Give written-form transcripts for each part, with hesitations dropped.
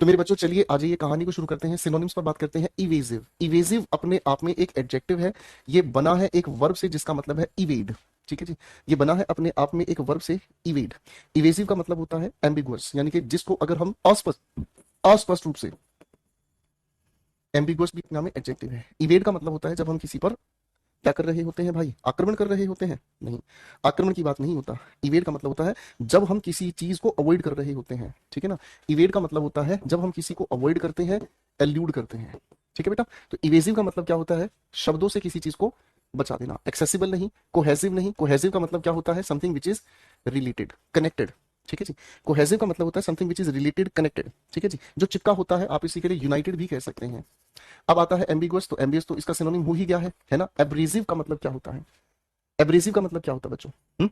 तो मेरे बच्चों चलिए आज ये कहानी को शुरू करते हैं। सिनोनिम्स पर बात करते हैं। इवेजिव, इवेजिव अपने आप में एक एडजेक्टिव है। ये बना है एक वर्ब से जिसका मतलब है इवेड। ठीक है जी, ये बना है अपने आप में एक वर्ब से इवेड। इवेजिव का मतलब होता है एम्बिगुअस, यानी कि जिसको अगर हम अस्पष्ट रूप से, एम्बिगुअस भी नाम में एडजेक्टिव है। इवेड का मतलब होता है जब हम किसी पर क्या कर रहे होते हैं भाई, आक्रमण कर रहे होते हैं। नहीं, आक्रमण की बात नहीं होता। इवेड का मतलब होता है जब हम किसी चीज को अवॉइड कर रहे होते हैं। ठीक है ना, इवेड का मतलब होता है जब हम किसी को अवॉइड करते हैं, एल्यूड करते हैं। ठीक है बेटा, तो इवेसिव का मतलब क्या होता है, शब्दों से किसी चीज को बचा देना। एक्सेसिबल नहीं, कोहेसिव नहीं। कोहेसिव का मतलब क्या होता है, something which is related, connected. ठीक है जी, कोहेसिव का मतलब होता है something which is related, connected. ठीक है जी, जो चिपका होता है, आप इसी के लिए यूनाइटेड भी कह सकते हैं। अब आता है एम्बिगुअस, तो एम्बिगुअस तो इसका सिनोनिम हो ही गया है ना। एब्रेसिव का मतलब क्या होता है, एब्रेसिव का मतलब क्या होता है बच्चों?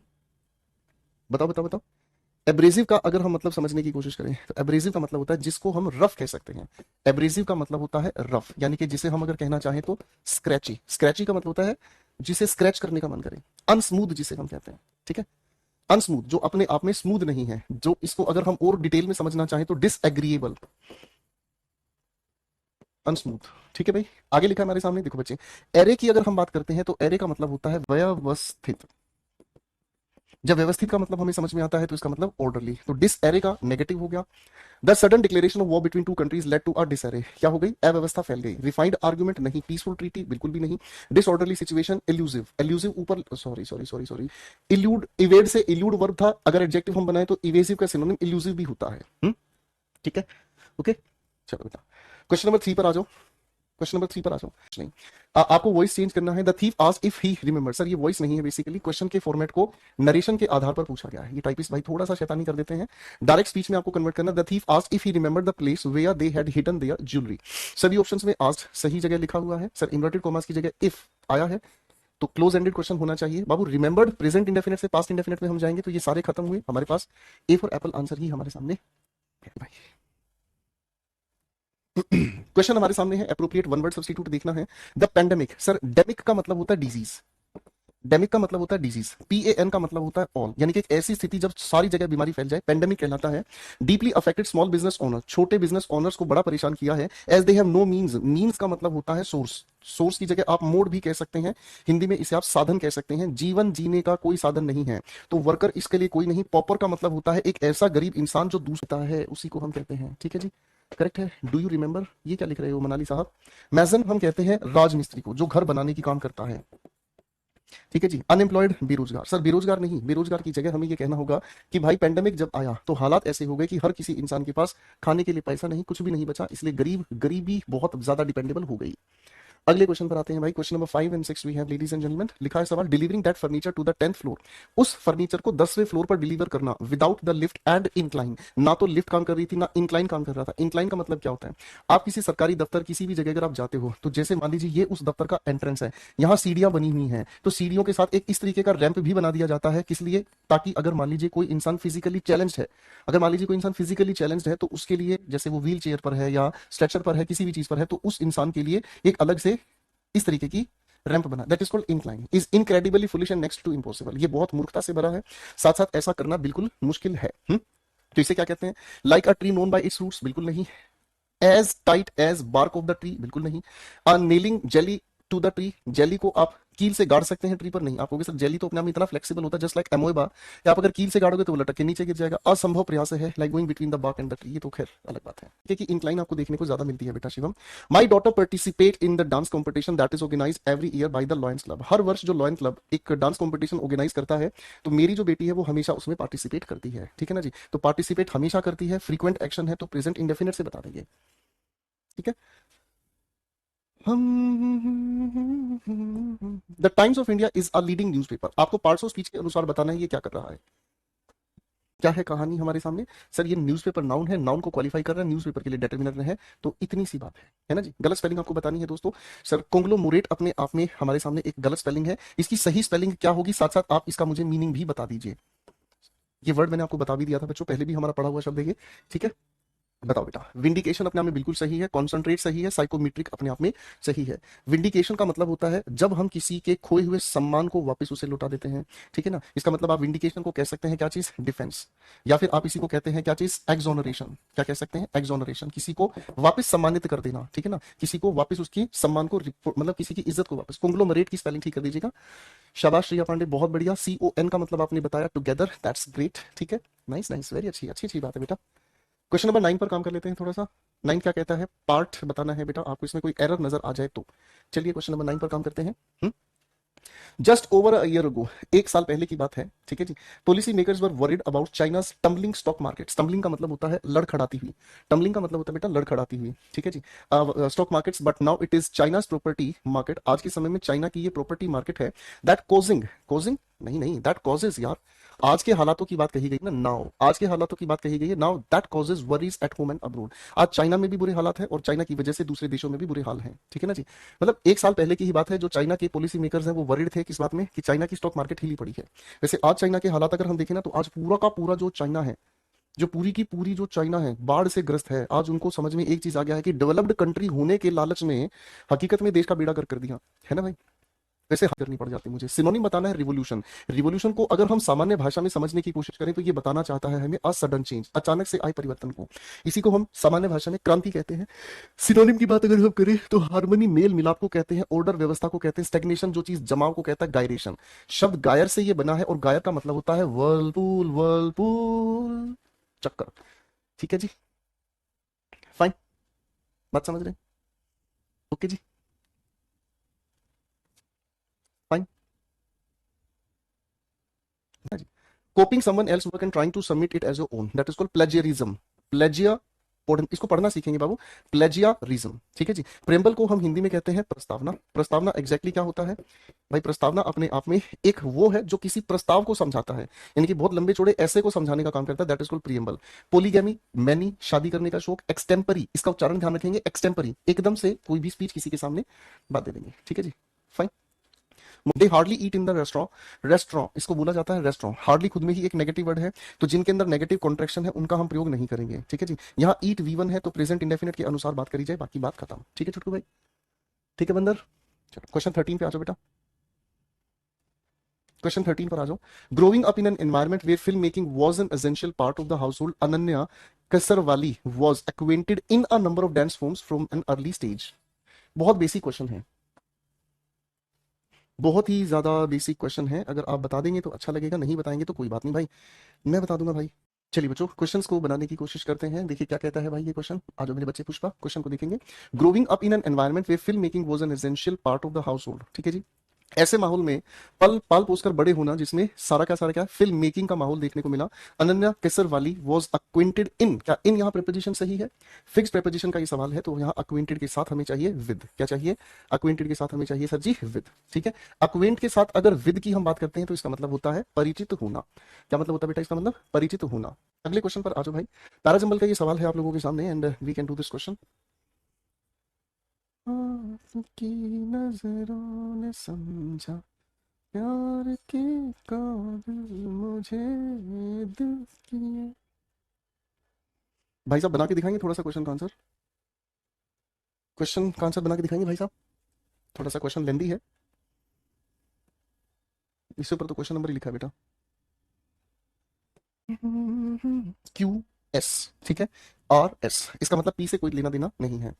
बताओ बताओ बताओ। एब्रेसिव का अगर हम मतलब समझने की कोशिश करें तो एब्रेसिव का मतलब होता है जिसको हम रफ कह सकते हैं। एब्रेसिव का मतलब होता है रफ, यानी कि जिसे हम अगर कहना चाहें तो स्क्रैची। स्क्रैची का मतलब होता है जिसे स्क्रैच करने का मन करे। अनस्मूथ जिसे हम कहते हैं। ठीक है, अनस्मूथ जो अपने आप में स्मूथ नहीं है, जो इसको अगर हम और डिटेल में समझना चाहें तो डिसएग्रीएबल, अनस्मूथ। ठीक है भाई, आगे लिखा है हमारे सामने, देखो बच्चे। एरे की अगर हम बात करते हैं तो एरे का मतलब होता है व्यवस्थित। जब व्यवस्थित का मतलब हमें समझ में आता है तो इसका मतलब ऑर्डरली। तो डिस एरे का नेगेटिव हो गया। The sudden declaration of war between two countries led to a disarray, क्या हो गई, अव्यवस्था फैल गई। रिफाइंड आर्गुमेंट नहीं, पीसफुल ट्रीटी बिल्कुल भी नहीं। डिसऑर्डरली सिचुएशन, इल्यूसिव, इल्यूसिव ऊपर, sorry sorry sorry sorry, elude, evade से इल्यूड वर्ब था, अगर एडजेक्टिव हम बनाए तो इवेसिव का सिनोनिम इल्यूसिव भी होता है। ठीक है, ओके। चलो बेटा, क्वेश्चन नंबर 3 पर आ जाओ। क्वेश्चन नंबर 3 पर आ जाओ। नहीं, आपको वॉइस चेंज करना है। The thief asked if he remember. Sir ये वॉइस नहीं है, बेसिकली क्वेश्चन के फॉर्मेट को नरेशन के आधार पर पूछा गया है। ये टाइपिस्ट भाई थोड़ा सा शैतानी कर देते हैं। डायरेक्ट स्पीच में आपको कन्वर्ट करना। The thief asked if he remember the place where they had hidden their jewellery. सभी ऑप्शंस में आस्क्ड सही जगह लिखा हुआ है सर, इन्वर्टेड कॉमास की जगह इफ आया है तो क्लोज एंडेड क्वेश्चन होना चाहिए बाबू। रिमेंबर्ड प्रेजेंट इंडेफिनिट से पास्ट इंडेफिनिट में हम जाएंगे तो ये सारे खत्म हुए हमारे पास। ए फॉर एप्पल आंसर ही हमारे सामने है भाई। क्वेश्चन हमारे सामने है, अप्रोप्रिएट वन वर्ड सब्स्टिट्यूट देखना है। द पेंडेमिक, सर डेमिक का मतलब होता है डिजीज। डेमिक का मतलब होता है डिजीज। PAN का मतलब होता है ऑल, यानी कि एक ऐसी स्थिति जब सारी जगह बीमारी फैल जाए, पेंडेमिक कहलाता है। Deeply affected small business owner, छोटे बिजनेस ओनर्स को बड़ा परेशान किया है। As they have no means, means का मतलब होता है सोर्स। सोर्स की जगह आप मोड भी कह सकते हैं, हिंदी में इसे आप साधन कह सकते हैं। जीवन जीने का कोई साधन नहीं है तो वर्कर इसके लिए कोई नहीं। पॉपर का मतलब होता है एक ऐसा गरीब इंसान जो दूसरा है, उसी को हम कहते हैं। ठीक है जी, करेक्ट है। डू यू रिमेंबर, ये क्या लिख रहे हो मनाली साहब? मैजन हम कहते हैं राजमिस्त्री को जो घर बनाने की काम करता है। ठीक है जी, अनएम्प्लॉयड बेरोजगार, सर बेरोजगार नहीं, बेरोजगार की जगह हमें ये कहना होगा कि भाई पेंडेमिक जब आया तो हालात ऐसे हो गए कि हर किसी इंसान के पास खाने के लिए पैसा नहीं, कुछ भी नहीं बचा, इसलिए गरीबी बहुत ज्यादा डिपेंडेबल हो गई। अगले क्वेश्चन पर आते हैं भाई। Question number 5 and 6 we have ladies and gentleman. लिखा है सवाल, delivering that furniture to the 10th floor. उस फर्नीचर को 10वें फ्लोर पर डिलीवर करना without the lift and incline. ना तो लिफ्ट काम कर रही थी ना इंक्लाइन काम कर रहा था। इंक्लाइन का मतलब क्या होता है, आप किसी सरकारी दफ्तर किसी भी जगह अगर आप जाते हो तो जैसे मान लीजिए ये उस दफ्तर का एंट्रेंस है, यहाँ सीढ़ियां बनी हुई हैं, तो सीढ़ियों के साथ एक इस तरीके का रैंप भी बना दिया जाता है। किस लिए, ताकि अगर मान लीजिए कोई इंसान फिजिकली चैलेंज है, अगर मान लीजिए कोई इंसान फिजिकली चैलेंज है तो उसके लिए, जैसे वो व्हील चेयर पर है या स्ट्रेचर पर है, किसी भी चीज पर है, तो उस इंसान के लिए एक अलग से इस तरीके की रैंप बना, that is called incline. Is incredibly foolish and next to impossible, ये बहुत मूर्खता से भरा है, साथ साथ ऐसा करना बिल्कुल मुश्किल है। तो इसे क्या कहते हैं? Like a tree known by its roots, बिल्कुल नहीं। As tight as bark of the tree, बिल्कुल नहीं। Nailing jelly to the tree, jelly को आप कील से गाड़ सकते हैं ट्री पर, नहीं। आप कहोगे सर जेली तो अपने आप में इतना फ्लेक्सिबल होता है जस्ट लाइक एमोएबा, आप अगर कील से गाड़ोगे तो वो लटक के नीचे गिर जाएगा। असंभव प्रयास है, like going between the bark and the tree, ये तो खैर अलग बात है। ठीक है कि इंक्लाइन आपको देखने को ज्यादा मिलती है बेटा Shivam. My daughter participate in the dance competition that is organise every year by the Lions club. हर वर्ष जो लॉयन क्लब एक डांस कॉम्पिटिशन ऑर्गेनाइज करता है, तो मेरी जो बेटी है वो हमेशा उसमें पार्टिसिपेट करती है। ठीक है ना जी, तो पार्टिसिपेट हमेशा करती है, फ्रीक्वेंट एक्शन है तो प्रेजेंट इंडेफिनिट से बता देंगे। ठीक है, the times of India is a leading newspaper. आपको पार्ट्स ऑफ स्पीच के अनुसार बताना है ये क्या कर रहा है, क्या है कहानी हमारे सामने। सर ये न्यूज़पेपर नाउन है, नाउन को क्वालिफाई कर रहा है, न्यूज़पेपर के लिए डिटरमिनर है, तो इतनी सी बात है ना जी। गलत स्पेलिंग आपको बतानी है दोस्तों। सर कोंग्लोमोरेट अपने आप में हमारे सामने एक गलत स्पेलिंग है, इसकी सही स्पेलिंग क्या होगी, साथ साथ आप इसका मुझे मीनिंग भी बता दीजिए। ये वर्ड मैंने आपको बता भी दिया था बच्चों, पहले भी हमारा पढ़ा हुआ शब्द है ये। ठीक है, बताओ बेटा, विंडिकेशन अपने आप में बिल्कुल सही है, कॉन्सेंट्रेट सही है, साइकोमेट्रिक अपने आप में सही है। विंडिकेशन का मतलब होता है जब हम किसी के खोए हुए सम्मान को वापस उसे लौटा देते हैं, ठीक है ना। इसका मतलब आप विंडिकेशन को कह सकते हैं क्या चीज, डिफेंस, या फिर आप इसी को कहते हैं क्या चीज, एक्सोनरेशन। क्या कह सकते हैं, एक्सोनरेशन, किसी को वापस सम्मानित कर देना, ठीक है ना, किसी को वापस उसकी सम्मान को मतलब किसी की इज्जत को वापस। कोंग्लोमरेट की स्पेलिंग ठीक कर दीजिएगा। शाबाश श्रेया पांडे, बहुत बढ़िया। CON का मतलब आपने बताया टुगेदर, दैट्स ग्रेट, ठीक है, नाइस नाइस, वेरी अच्छी अच्छी अच्छी बात है बेटा। क्वेश्चन नंबर 9 पर काम कर लेते हैं थोड़ा सा। 9 क्या कहता है, पार्ट बताना है बेटा आपको, इसमें कोई एरर नजर आ जाए तो। चलिए क्वेश्चन नंबर 9 पर काम करते हैं। Just over a year ago, एक साल पहले की बात है, ठीक है जी। Policy makers were worried about China's tumbling stock market. Tumbling का मतलब होता है लड़खड़ाती हुई, टम्बलिंग का मतलब होता है बेटा लड़खड़ाती हुई, ठीक है जी, stock markets, but now it is China's property market. आज के समय में चाइना की ये प्रॉपर्टी मार्केट है, दैट कॉजिंग, कॉजिंग नहीं नहीं, दैट कॉजेज यार, आज के हालातों की बात कही गई ना, नाउ आज के हालातों की बात कही गई है, now that causes worries at home and abroad. आज चाइना में भी बुरे हालात है और चाइना की वजह से दूसरे देशों में भी बुरे हाल हैं, ठीक है ना जी। मतलब एक साल पहले की ही बात है, जो चाइना के पॉलिसी मेकर्स हैं वो वरीड थे किस बात में, कि चाइना की स्टॉक मार्केट हिली पड़ी है। वैसे आज चाइना के हालात अगर हम देखें ना, तो आज पूरा का पूरा जो चाइना है, जो पूरी की पूरी जो चाइना है बाढ़ से ग्रस्त है। आज उनको समझ में एक चीज आ गया है कि डेवलप्ड कंट्री होने के लालच में हकीकत में देश का बेड़ा गर्क कर दिया है ना भाई। वैसे करनी पड़ जाती मुझे सिनोनिम बताना है, रिवोल्यूशन। रिवोल्यूशन को अगर हम सामान्य भाषा में समझने की कोशिश करें तो ये बताना चाहता है हमें अ सडन चेंज, अचानक से आए परिवर्तन को। इसी को हम सामान्य भाषा में क्रांति कहते हैं। सिनोनिम की बात अगर हम करें तो हार्मनी, मेल मिलाप को कहते हैं, ऑर्डर व्यवस्था को कहते हैं, स्टेग्नेशन जो चीज जमाव को कहता है गायरेशन। शब्द गायर से ये बना है और गायर का मतलब होता है वर्लपूल, वर्लपूल चक्कर, ठीक है जी, फाइन, बात समझ रहे हैं, ओके जी, fine. Copying someone else work and trying to submit it as your own, that is called plagiarism. प्लेजिया, इसको पढ़ना सीखेंगे बाबू, प्लेजियारिज्म, ठीक है जी। प्रेम्बल को हम हिंदी में कहते हैं प्रस्तावना। प्रस्तावना एग्जैक्टली क्या होता है भाई, प्रस्तावना अपने आप में एक वो है जो किसी प्रस्ताव को समझाता है, यानी कि बहुत लंबे चौड़े ऐसे को समझाने का काम करता है, that is called preamble. Polygamy, many, शादी करने का शौक। एक्सटेम्परी, इसका उच्चारण ध्यान रखेंगे, एक्सटेम्परी, एकदम से कोई भी स्पीच किसी के सामने बात दे देंगे, ठीक है जी, fine. They hardly eat in the restaurant. Restaurant इसको बोला जाता है रेस्टोरेंट, हार्डली खुद में ही एक नेगेटिव वर्ड है, तो जिनके अंदर नेगेटिव कॉन्ट्रेक्शन है उनका हम प्रयोग नहीं करेंगे, ठीक है जी। यहाँ ईट V1 है तो प्रेजेंट इंडेफिनिट के अनुसार बात करी जाए, बाकी बात खत्म, ठीक है छोटू भाई, ठीक है बंदर। चलो क्वेश्चन 13 पे आ जाओ बेटा, क्वेश्चन 13 पर आ जाओ। Growing up in an environment where film making was an essential part of the household, Ananya Kasaravalli was acquainted in a number of dance forms from an early stage. बहुत बेसिक क्वेश्चन है, बहुत ही ज्यादा basic question है, अगर आप बता देंगे तो अच्छा लगेगा, नहीं बताएंगे तो कोई बात नहीं भाई, मैं बता दूंगा भाई। चलिए बच्चों क्वेश्चंस को बनाने की कोशिश करते हैं, देखिए क्या कहता है भाई ये क्वेश्चन। आ जाओ मेरे बच्चे, पुष्पा क्वेश्चन को देखेंगे। Growing up in an environment way film making was an essential part of the house hold, ठीक है जी। ऐसे माहौल में पल पाल पोसकर बड़े होना जिसमें सारा क्या फिल्म मेकिंग का माहौल देखने को मिला। अनन्या केसर वाली वॉज अक्वेंटेड इन, क्या इन यहाँ प्रेपोजिशन सही है, फिक्स प्रेपोजिशन का ये सवाल है, तो यहाँ अक्वेंटेड के साथ हमें चाहिए विद, क्या चाहिए, अक्वेंटेड के साथ हमें चाहिए सर जी विद, ठीक है। अक्वेंट के साथ अगर विद की हम बात करते हैं तो इसका मतलब होता है परिचित होना। क्या मतलब होता है बेटा इसका मतलब, परिचित होना। अगले क्वेश्चन पर आ जाओ भाई, पैराजंबल का ये सवाल है आप लोगों के सामने, and we can do this question. आपकी नजरों ने समझा प्यार के काबिल मुझे दिल किए। भाई साहब बना के दिखाएंगे थोड़ा सा क्वेश्चन का आंसर, क्वेश्चन का आंसर बना के दिखाएंगे भाई साहब, थोड़ा सा क्वेश्चन लेंदी है, इसके ऊपर तो क्वेश्चन नंबर ही लिखा है बेटा, QS, ठीक है, RS, इसका मतलब P से कोई लेना देना नहीं है।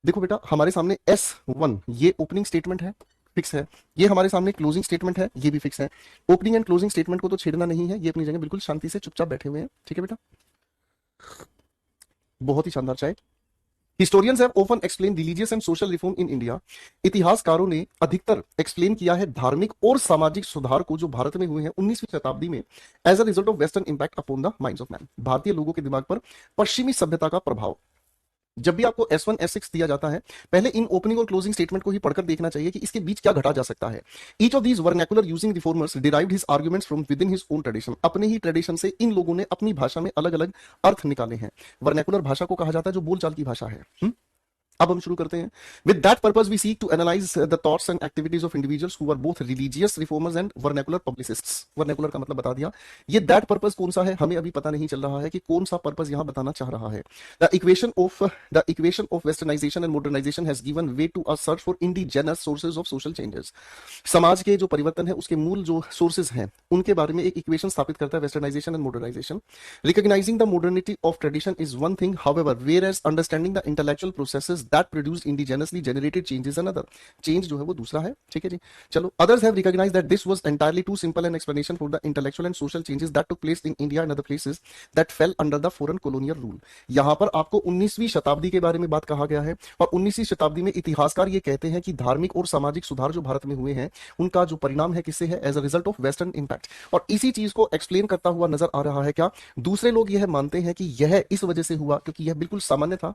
देखो बेटा हमारे सामने S1 ये ओपनिंग स्टेटमेंट है, फिक्स है, ये हमारे सामने क्लोजिंग स्टेटमेंट है, ये भी फिक्स है। ओपनिंग एंड क्लोजिंग स्टेटमेंट को तो छेड़ना नहीं है, ये अपनी जगह बिल्कुल शांति से चुपचाप बैठे हुए हैं, ठीक है बेटा, बहुत ही शानदार चाय। Historians have often explain religious and social reform in India. इतिहासकारों ने अधिकतर एक्सप्लेन किया है धार्मिक और सामाजिक सुधार को जो भारत में हुए हैं 19वीं शताब्दी में, as a result of western impact upon the minds of man, भारतीय लोगों के दिमाग पर पश्चिमी सभ्यता का प्रभाव। जब भी आपको S1 S6 दिया जाता है, पहले इन ओपनिंग और क्लोजिंग स्टेटमेंट को ही पढ़कर देखना चाहिए कि इसके बीच क्या घटा जा सकता है। Each of these vernacular using reformers derived his arguments from with in his own tradition, अपने ही ट्रेडिशन से इन लोगों ने अपनी भाषा में अलग अलग अर्थ निकाले हैं। वर्नैकुलर भाषा को कहा जाता है जो बोलचाल की भाषा है। अब हम शुरू करते हैं। With that purpose we seek to analyse the thoughts and activities of individuals who are both religious reformers and vernacular publicists. Vernacular का मतलब बता दिया। ये दैट पर्पस कौन सा है हमें अभी पता नहीं चल रहा है कि कौन सा पर्पस यहां बताना चाह रहा है। The equation of westernisation and modernisation has given way to a search for indigenous sources of social changes. समाज के जो परिवर्तन है उसके मूल जो सोर्सेज हैं उनके बारे में एक इक्वेशन स्थापित करता है westernisation and modernisation. Recognising the modernity of tradition is one thing, however whereas understanding the intellectual processes that produce indigenously generated changes another. Change जो है वो दूसरा है, ठीक है जी। चलो, others have recognized that this was entirely too simple an explanation for the intellectual and social changes that took place in India and other places that fell under the foreign colonial rule। यहां पर आपको 19वीं शताब्दी के बारे में बात कहा गया है और 19वीं शताब्दी में इतिहासकार ये कहते हैं कि धार्मिक और सामाजिक सुधार जो भारत में हुए हैं उनका जो परिणाम है किससे है, as a result of western impact. और इसी चीज को एक्सप्लेन करता हुआ नजर आ रहा है क्या, दूसरे लोग यह मानते हैं कि यह इस वजह से हुआ क्योंकि यह बिल्कुल सामान्य था।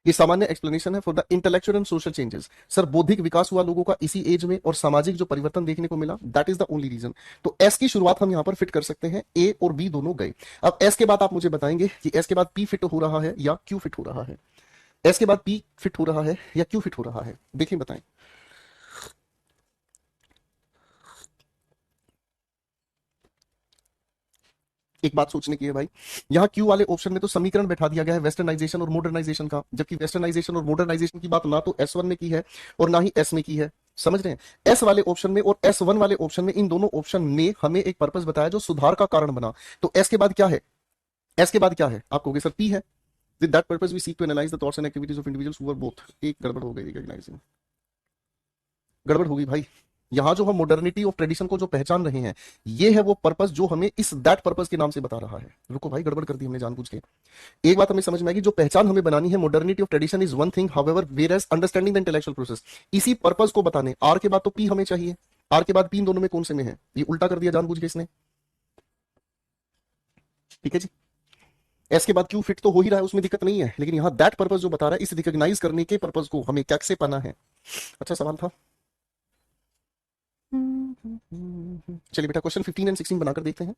ये सामान्य एक्सप्लेनेशन है for the intellectual and social changes. Sir बौद्धिक विकास हुआ लोगों का इसी एज में और सामाजिक जो परिवर्तन देखने को मिला, that is the only reason. तो एस की शुरुआत हम यहां पर फिट कर सकते हैं, ए और बी दोनों गए। अब एस के बाद आप मुझे बताएंगे कि एस के बाद पी फिट हो रहा है या क्यू फिट हो रहा है। एस के बाद पी फिट हो रहा है या क्यू फिट हो रहा है, देखिए बताएं। एक बात सोचने की है भाई, यहाँ क्यू वाले ऑप्शन में तो समीकरण बैठा दिया गया है वेस्टर्नाइजेशन और मॉडर्नाइजेशन का, जबकि वेस्टर्नाइजेशन और मॉडर्नाइजेशन की बात ना तो S1 में की है और ना ही S में की है। समझ रहे हैं, एस वाले ऑप्शन में और S1 वाले ऑप्शन में, इन दोनों ऑप्शन ने हमें एक पर्पस बताया जो सुधार का कारण बना। तो एस के बाद क्या है, एस के बाद क्या है, आप कहोगे सर पी है। With that purpose we seek to analyse the thoughts and activities of individuals who are both. एक गड़बड़ हो गई, रिकॉग्नाइजिंग, गड़बड़ होगी भाई। यहां जो हम मॉडर्निटी ऑफ ट्रेडिशन को जो पहचान रहे हैं, ये है वो पर्पस जो हमें इस दैट पर्पस के नाम से बता रहा है। रुको भाई, गड़बड़ कर दी हमने जानबूझ के। एक बात हमें समझ में आएगी, जो पहचान हमें बनानी है, modernity of tradition is one thing, however whereas understanding the intellectual process. इसी पर्पस को बताने आर के बाद तो पी हमें चाहिए। आर के बाद पी, इन दोनों में कौन से में है, ये उल्टा कर दिया जानबूझ के इसने, ठीक है जी। एस के बाद क्यू फिट तो हो ही रहा है, उसमें दिक्कत नहीं है, लेकिन यहां दैट पर्पस जो बता रहा है, इस रिकॉग्नाइज करने के पर्पस को हमें कैसे पाना है। अच्छा सवाल था। चलिए बेटा, क्वेश्चन 15 एंड 16 बनाकर देखते हैं।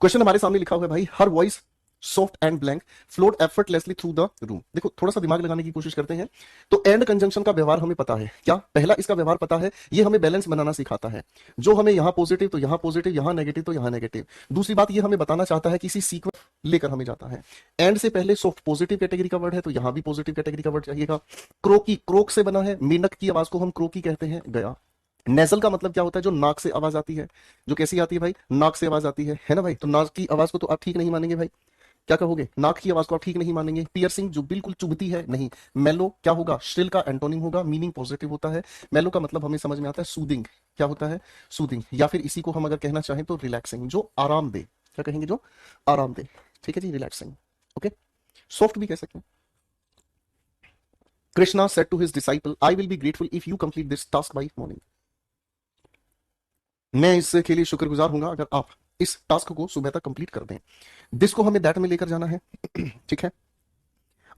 क्वेश्चन हमारे सामने लिखा हुआ है भाई, her voice soft and blank float effortlessly through the room. देखो थोड़ा सा दिमाग लगाने की कोशिश करते हैं। तो एंड कंजंक्शन का व्यवहार हमें पता है क्या, पहला इसका व्यवहार पता है, ये हमें बैलेंस बनाना सिखाता है। जो हमें यहां पॉजिटिव तो यहां पॉजिटिव, यहां नेगेटिव तो यहां नेगेटिव। दूसरी बात ये हमें बताना चाहता है, किसी सीक्वेंस लेकर हमें जाता है। एंड से पहले सॉफ्ट पॉजिटिव कैटेगरी का वर्ड है, तो यहां भी पॉजिटिव कैटेगरी का वर्ड चाहिएगा। क्रोकी, क्रोक से बना है, मेंढक की आवाज को हम क्रोकी कहते हैं, गया। नेजल का मतलब क्या होता है, जो नाक से आवाज आती है, जो कैसी आती है भाई, नाक से आवाज आती है ना भाई। तो नाक की आवाज को तो आप ठीक नहीं मानेंगे भाई, क्या कहोगे, नाक की आवाज को आप ठीक नहीं मानेंगे। पियर्सिंग, जो बिल्कुल चुभती है, नहीं। मेलो क्या होगा, श्रिल का एंटोनिम होगा, मीनिंग पॉजिटिव होता है। मेलो का मतलब हमें समझ में आता है सूदिंग, क्या होता है, सूदिंग, या फिर इसी को हम अगर कहना चाहें तो रिलैक्सिंग, जो आराम दे, क्या कहेंगे, जो आराम दे, ठीक है जी, रिलैक्सिंग, ओके। सॉफ्ट भी कह सकते हैं। Krishna said to his disciple, I will be grateful if you complete this task by morning. मैं इसके लिए शुक्रगुजार हूंगा अगर आप इस टास्क को सुबह तक कंप्लीट कर दें। दिस को हमें दैट में लेकर जाना है, ठीक है।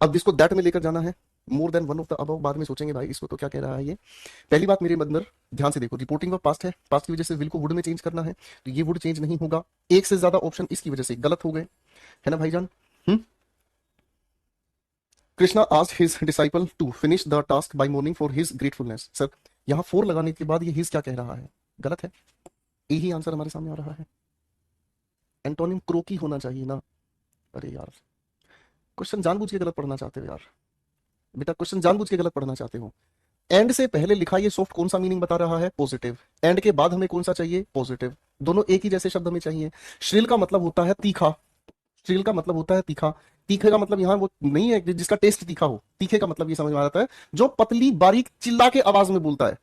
अब दिस को दैट में लेकर जाना है, more than one of the above, बाद में सोचेंगे भाई इसको तो क्या कह रहा है ये। पहली बात मेरे अंदर ध्यान से देखो, रिपोर्टिंग ऑफ पास्ट है, पास्ट की वजह से विल को वुड में चेंज करना है, तो ये वुड चेंज नहीं होगा। एक से ज्यादा ऑप्शन इसकी वजह से गलत हो गए, है ना भाईजान। Krishna asked his disciple to finish the task by morning for his gratefulness. Sir यहां फोर लगाने के बाद ये हिज क्या कह रहा है, गलत है। यही आंसर हमारे सामने आ रहा है, एंटोनिम क्रोकी होना चाहिए ना। अरे यार, क्वेश्चन जानबूझ के गलत पढ़ना चाहते हो यार बेटा, क्वेश्चन जानबूझ के गलत पढ़ना चाहते हो। एंड से पहले लिखा ये सॉफ्ट कौन सा मीनिंग बता रहा है, पॉजिटिव। एंड के बाद हमें कौन सा चाहिए, पॉजिटिव। दोनों एक ही जैसे शब्द हमें चाहिए। श्रील का मतलब होता है तीखा, श्रील का मतलब होता है तीखा। तीखे का मतलब यहाँ वो नहीं है जिसका टेस्ट तीखा हो, तीखे का मतलब ये समझ में आता है जो पतली बारीक चिल्ला के आवाज में बोलता है।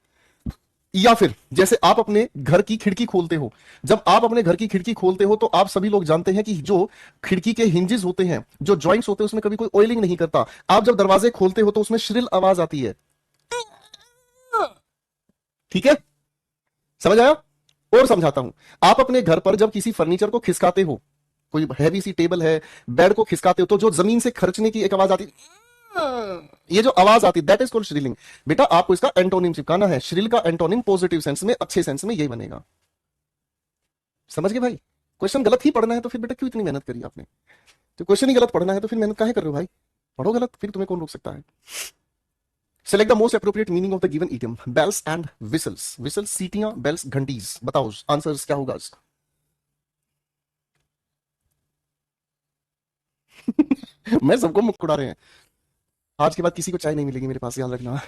या फिर जैसे आप अपने घर की खिड़की खोलते हो, जब आप अपने घर की खिड़की खोलते हो तो आप सभी लोग जानते हैं कि जो खिड़की के हिंजेस होते हैं, जो जॉइंट्स होते हैं, उसमें कभी कोई ऑयलिंग नहीं करता। आप जब दरवाजे खोलते हो तो उसमें श्रिल आवाज आती है, ठीक है, समझ आया। और समझाता हूं, आप अपने घर पर जब किसी फर्नीचर को खिसकाते हो, कोई हैवी सी टेबल है, बेड को खिसकाते हो, तो जो जमीन से खर्चने की एक आवाज आती, ये जो आवाज आती, दैट इज कॉल्ड श्रिलिंग। बेटा आपको इसका एंटोनिम चिपकाना है, श्रिल का एंटोनिम पॉजिटिव सेंस में, अच्छे सेंस में यही बनेगा। समझ गए भाई। क्वेश्चन गलत ही पढ़ना है तो फिर बेटा क्यों इतनी मेहनत करी आपने, तो क्वेश्चन ही गलत पढ़ना है तो फिर मेहनत काहे कर रहे हो भाई, पढ़ो गलत, फिर तुम्हें कौन रोक सकता है। Select the most appropriate meaning of the given idiom. Bells and whistles, whistles सीटियां, बेल्स घंटीज। बताओ आंसर क्या होगा। मैं सबको मुक्क उड़ा रहे हैं। आज के बाद किसी को चाय नहीं मिलेगी मेरे पास, याद रखना।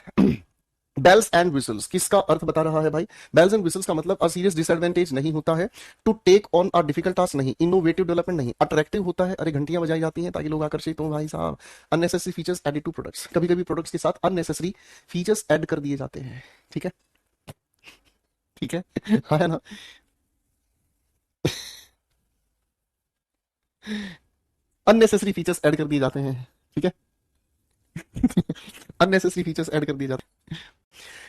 बेल्स एंड विसल्स किसका अर्थ बता रहा है भाई। बेल्स एंड विसल्स का मतलब अ सीरियस डिसएडवांटेज नहीं होता है, to take on a difficult task नहीं, इनोवेटिव डेवलपमेंट नहीं, अट्रैक्टिव होता है। अरे घंटियां बजाई जाती हैं ताकि लोग आकर्षित हो भाई साहब। Unnecessary features added to products, कभी कभी प्रोडक्ट्स के साथ अननेसेसरी फीचर्स ऐड कर दिए जाते हैं। ठीक है, ठीक है। हाँ है ना। अननेसेसरी फीचर्स ऐड कर दिए जाते हैं। ठीक है। अननेसेसरी फीचर्स ऐड कर दिए जाते हैं।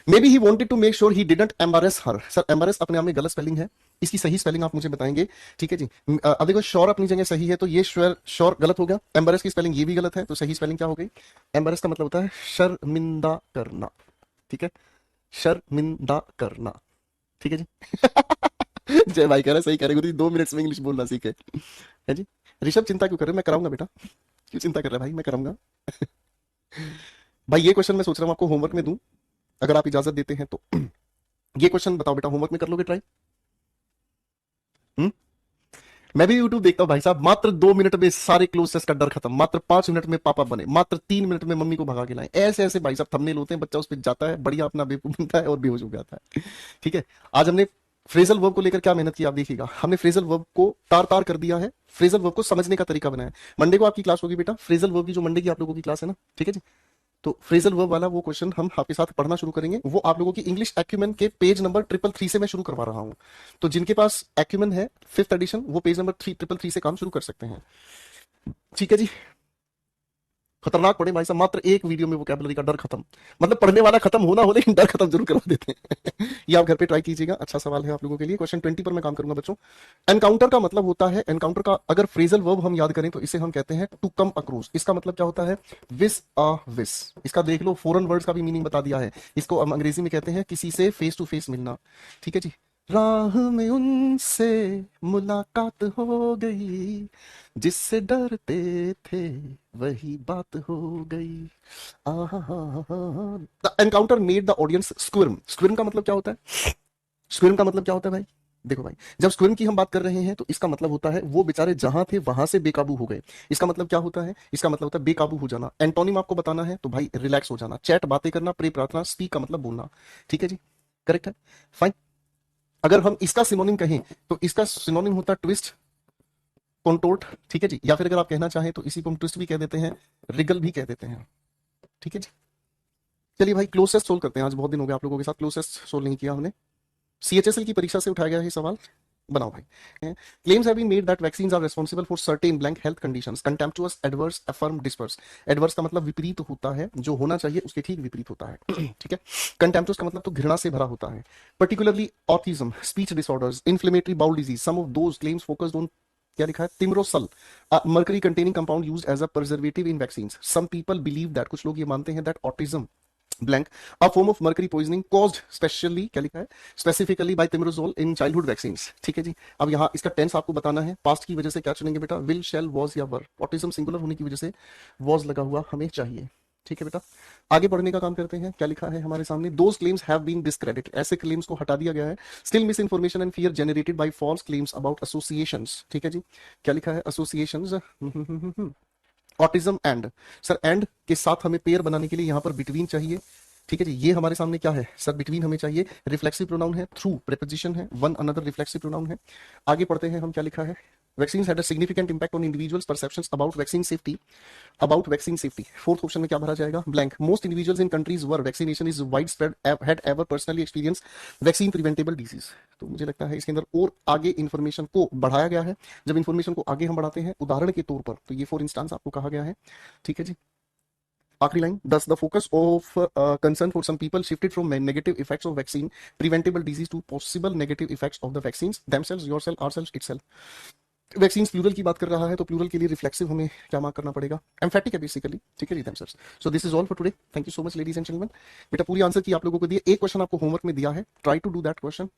Maybe he wanted to make sure he didn't embarrass her. Sir embarrass अपने आप में गलत स्पेलिंग है, इसकी सही स्पेलिंग आप मुझे बताएंगे। ठीक है जी। अब देखो श्योर अपनी जगह सही है, तो ये श्योर श्योर गलत हो गया। एम्बारेस की स्पेलिंग ये भी गलत है, तो सही स्पेलिंग क्या हो गई। एम्बारेस का मतलब होता है शर्मिंदा करना। ठीक है, शर्मिंदा करना। ठीक है जी। जय भाई कह रहे सही कह रहे, 2 मिनट्स में इंग्लिश बोलना सीखे। है जी। ऋषभ चिंता क्यों कर रहे हो, मैं कराऊंगा बेटा। क्यों चिंता कर रहे हैं भाई, मैं कराऊंगा। भाई ये क्वेश्चन मैं सोच रहा हूँ आपको होमवर्क में दूं, अगर आप इजाजत देते हैं तो। ये क्वेश्चन बताओ बेटा, होमवर्क में कर लोगे ट्राई। हम्म। मैं भी यूट्यूब देखता हूँ भाई साहब। मात्र 2 मिनट में सारे क्लोजेस का डर खत्म, मात्र 5 मिनट में पापा बने, मात्र 3 मिनट में मम्मी को भगा के लाए। ऐसे ऐसे भाई साहब थंबनेल होते हैं, बच्चा उस पर जाता है, बढ़िया अपना बेवकूफ बनता है और बेहोश हो जाता है। ठीक है। आज हमने फ्रेजल वर्ब को लेकर क्या मेहनत की आप देखिएगा। हमने फ्रेजल वर्ब को तार तार कर दिया है, फ्रेजल वर्ब को समझने का तरीका बनाया। मंडे को आपकी क्लास होगी बेटा, फ्रेजल वर्ब की जो मंडे की आप लोगों की क्लास है ना। ठीक है जी। तो फ्रेजल वर्ब वाला वो क्वेश्चन हम आपके साथ पढ़ना शुरू करेंगे। वो आप लोगों की इंग्लिश एक्यूमेन के पेज नंबर 333 से मैं शुरू करवा रहा हूँ। तो जिनके पास एक्यूमेन है 5th एडिशन, वो पेज नंबर 333 से काम शुरू कर सकते हैं। ठीक है जी। खतरनाक पढ़े भाई साहब, मात्र एक वीडियो में वोकैबुलरी का डर खत्म। मतलब पढ़ने वाला खत्म होना हो, लेकिन डर खत्म जरूर करवा देते हैं। ये आप घर पे ट्राई कीजिएगा, अच्छा सवाल है आप लोगों के लिए। क्वेश्चन 20 पर मैं काम करूंगा बच्चों। एनकाउंटर का मतलब होता है, एनकाउंटर का अगर फ्रेजल वर्ब हम याद करें तो इसे हम कहते हैं टू कम अक्रॉस। इसका मतलब क्या होता है, विस अ विस। इसका देख लो, फॉरेन वर्ड्स का भी मीनिंग बता दिया है। इसको हम अंग्रेजी में कहते हैं किसी से फेस टू फेस मिलना। ठीक है जी। राह में उनसे मुलाकात हो गई, जिससे डरते थे वही बात हो गई। The encounter made the audience squirm. Squirm का मतलब क्या होता है। स्क्विर्म का मतलब क्या होता है भाई। देखो भाई, जब स्क्विर्म की हम बात कर रहे हैं तो इसका मतलब होता है वो बेचारे जहां थे वहां से बेकाबू हो गए। इसका मतलब क्या होता है, इसका मतलब होता है बेकाबू हो जाना। एंटोनिम आपको बताना है तो भाई रिलैक्स हो जाना, चैट बातें करना, प्रे प्रार्थना, स्पीक का मतलब बोलना। ठीक है जी, करेक्ट है, फाइन। अगर हम इसका सिनोनिम कहें तो इसका सिनोनिम होता है ट्विस्ट, कॉन्टोर्ट। ठीक है जी, या फिर अगर आप कहना चाहें तो इसी को हम ट्विस्ट भी कह देते हैं, रिगल भी कह देते हैं। ठीक है जी। चलिए भाई क्लोजेस्ट सोल्व करते हैं। आज बहुत दिन हो गए आप लोगों के साथ क्लोजेस्ट सोल्व नहीं किया हमने। सीएचएसएल की परीक्षा से उठाया गया है सवाल, बनाओ भाई। Claims have been made that vaccines are responsible for certain blank health conditions, contemptuous, adverse, affirm, disperse. Adverse का मतलब विपरीत होता है, जो होना चाहिए उसके ठीक विपरीत होता है। ठीक है। कंटेम्प्चुअस का मतलब तो घृणा से भरा होता है। Particularly autism, speech disorders, inflammatory bowel disease, some of those claims focused on, क्या लिखा है, thimerosal, mercury containing compound used as a preservative in vaccines. Some people believe that, कुछ लोग ये मानते हैं that autism blank a form of mercury poisoning caused specially, क्या लिखा है, specifically by thimerosal in childhood vaccines. ठीक है जी। अब यहाँ इसका टेंस आपको बताना है, पास्ट की वजह से क्या चुनेंगे बेटा, विल, शैल, वॉज या वर। ऑटिज्म सिंगुलर होने की वजह से वॉज लगा हुआ हमें चाहिए। ठीक है बेटा, आगे बढ़ने का काम करते हैं। क्या लिखा है हमारे सामने, those claims have been discredit, ऐसे क्लेम्स को हटा दिया गया है। Still misinformation and fear generated by false claims about associations. ठीक है जी। क्या लिखा है, associations, autism and, sir and के साथ हमें पेयर बनाने के लिए यहाँ पर बिटवीन चाहिए। ठीक है जी। ये हमारे सामने क्या है सर, बिटवीन हमें चाहिए, रिफ्लेक्सिव प्रोनाउन है, थ्रू प्रीपोजिशन है, वन अनदर रिफ्लेक्सिव प्रोनाउन है। आगे पढ़ते हैं हम, क्या लिखा है, vaccines had a significant impact on individuals perceptions about vaccine safety, about vaccine safety. Fourth option में क्या भरा जाएगा, blank. Most individuals in countries were vaccination is wide spread had ever personally experience vaccine preventable disease. तो मुझे लगता है इसके अंदर और आगे इन्फॉर्मेशन को बढ़ाया गया है। जब इन्फॉर्मेशन को आगे हम बढ़ाते हैं उदाहरण के तौर पर, तो ये फॉर इंस्टांस आपको कहा गया है। ठीक है जी। आखिरी line, thus the focus of concern for some people shifted from negative effects of vaccine preventable disease to possible negative effects of the vaccines themselves, yourself, ourselves, itself. Vaccine plural की बात कर रहा है तो प्लूरल के लिए reflexive हमें क्या मार्क करना पड़ेगा, एम्फेटिक है बेसिकली। ठीक है जी, themselves. So this is all for today, thank you so much ladies and gentleman. बेटा पूरी आंसर की आप लोगों को दिए, एक क्वेश्चन आपको होमवर्क में दिया है, try to do that question.